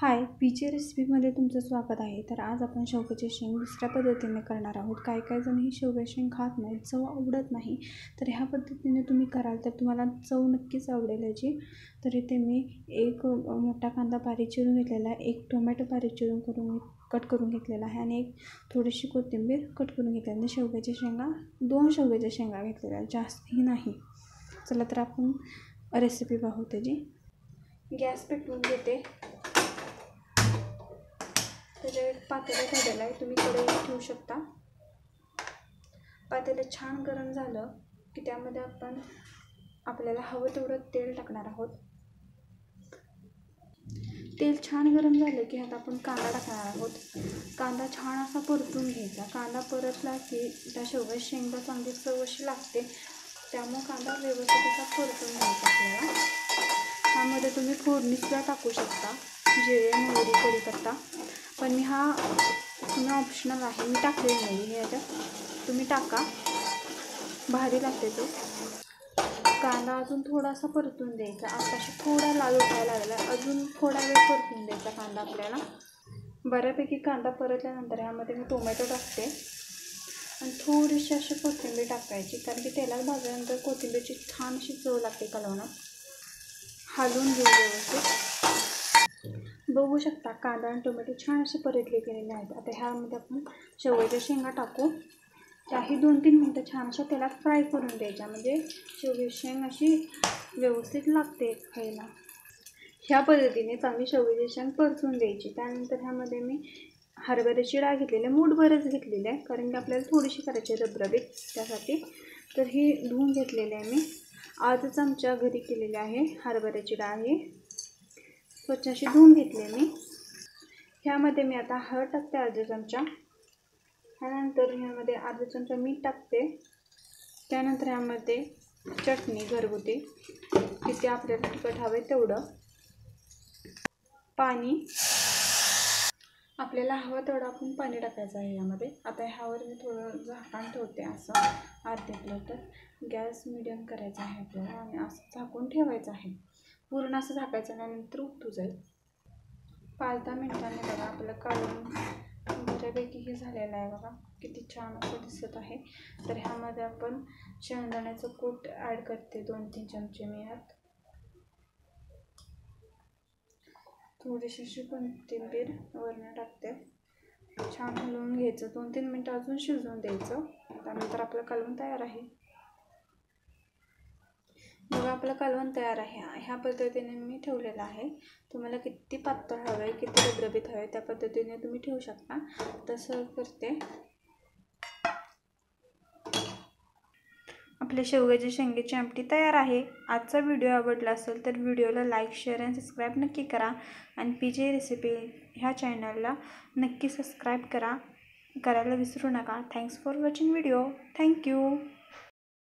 हाय, पीचे रेसिपीमध्ये तुमचं स्वागत आहे. तर आज आपण शेवग्याची शेंग दुसऱ्या पद्धतीने करणार आहोत. काही जण ही शेवग्याची शेंग खात नाहीत, चव आवडत नाही. तर ह्या पद्धतीने तुम्ही कराल तर तुम्हाला चव नक्कीच आवडेल याची. तर इथे मी एक मोठा कांदा बारीक चिरून घेतलेला आहे, एक टोमॅटो बारीक चिरून कट करून घेतलेला आहे आणि एक थोडीशी कोथिंबीर कट करून घेतली आणि शेवग्याच्या शेंगा 2 शेवग्याच्या शेंगा घेतलेल्या, जास्तही नाही. चला तर आपण रेसिपी पाहू त्याची. गॅस पेटवून घेते. त्याच्यावर एक पातेलं ठेवलेलं आहे, तुम्ही कढई ठेवू शकता. पातेलं छान गरम झालं की त्यामध्ये आपण आपल्याला हवं तेवढं तेल टाकणार आहोत. तेल छान गरम झालं की आता आपण कांदा टाकणार आहोत. कांदा छान असा परतून घ्यायचा. कांदा परतला की त्या शेवग्याच्या शेंगा चांगली चव अशी लागते, त्यामुळे कांदा व्यवस्थित असा परतून घ्यायचा आपल्याला. त्यामध्ये तुम्ही फोडणीसुद्धा टाकू शकता, जिरे, मोहरी, कढीपत्ता. पण मी तुम्ही ऑप्शनल आहे, मी टाकलेली नाही हे याच्यात, तुम्ही टाका, भारी लागते तो. कांदा अजून थोडासा परतून द्यायचा. आताशी थोडा लाल उठायला लागला, अजून थोडा वेळ परतून द्यायचा कांदा आपल्याला. बऱ्यापैकी कांदा परतल्यानंतर ह्यामध्ये मी टोमॅटो टाकते आणि थोडीशी अशी कोथिंबीर टाकायची, कारण की तेलात भाजल्यानंतर कोथिंबीरची छान अशी चव लागते कालवणात. हलवून घेऊ व्यवस्थित. बघू शकता कांदा आणि टोमॅटो छान असे परतले गेलेले आहेत. आता ह्यामध्ये आपण शेवग्याच्या शेंगा टाकू. त्याही 2-3 मिनटं छान अशा तेलात फ्राय करून द्यायच्या, म्हणजे शेवग्याची शेंग अशी व्यवस्थित लागते खायला. ह्या पद्धतीने चांगली शेवग्याची शेंग परतून द्यायची. त्यानंतर ह्यामध्ये मी हरभऱ्याची डाळ घेतलेली आहे, मूठभरच घेतलेली आहे, कारण की आपल्याला थोडीशी करायची रबरबीत त्यासाठी. तर ही धुवून घेतलेली आहे मी. आजच आमच्या घरी केलेली आहे हरभऱ्याची डाळ. ही स्वच्छ अशी धुवून घेतली मी. ह्यामध्ये मी आता हळद टाकते अर्धा चमचा. त्यानंतर ह्यामध्ये अर्धा चमचा मीठ टाकते. त्यानंतर ह्यामध्ये चटणी घरगुती, किती आपल्याला तिखट हवे तेवढं, पाणी, आपल्याला हवं तेवढं आपण पाणी टाकायचं आहे यामध्ये. आता ह्यावर मी थोडं झाकण ठेवते, असं अर्धे किलो. गॅस मिडियम करायचा आहे आपल्याला आणि असं झाकून ठेवायचं आहे. पूर्ण असं झाकायचं नाही, नंतर उतू जाईल. 5-10 मिनिटांनी बघा आपलं काढून बऱ्यापैकी हे झालेलं आहे. बघा किती छान असं दिसत आहे. तर ह्यामध्ये आपण शेंगदाण्याचं कूट ॲड करते, 2-3 चमचे मी ह्यात. थोडीशी अशी कोथिंबीर वरून टाकते. छान हलवून घ्यायचं, 2-3 मिनटं अजून शिजवून द्यायचं. त्यानंतर आपलं कालवण तयार आहे. बघा आपलं कालवण तयार आहे. ह्या पद्धतीने मी ठेवलेलं आहे. तुम्हाला किती पातळ हवं आहे, किती रबरबीत हवं आहे, त्या पद्धतीने तुम्ही ठेवू शकता. तसं करते. आपल्या शेवग्याची शेंगेची आमटी तयार आहे. आजचा व्हिडिओ आवडला असेल तर व्हिडिओला लाईक, शेअर आणि सबस्क्राईब नक्की करा. आणि पीजे रेसिपी ह्या चॅनलला नक्की सबस्क्राईब करायला विसरू नका. Thanks for watching video. Thank you.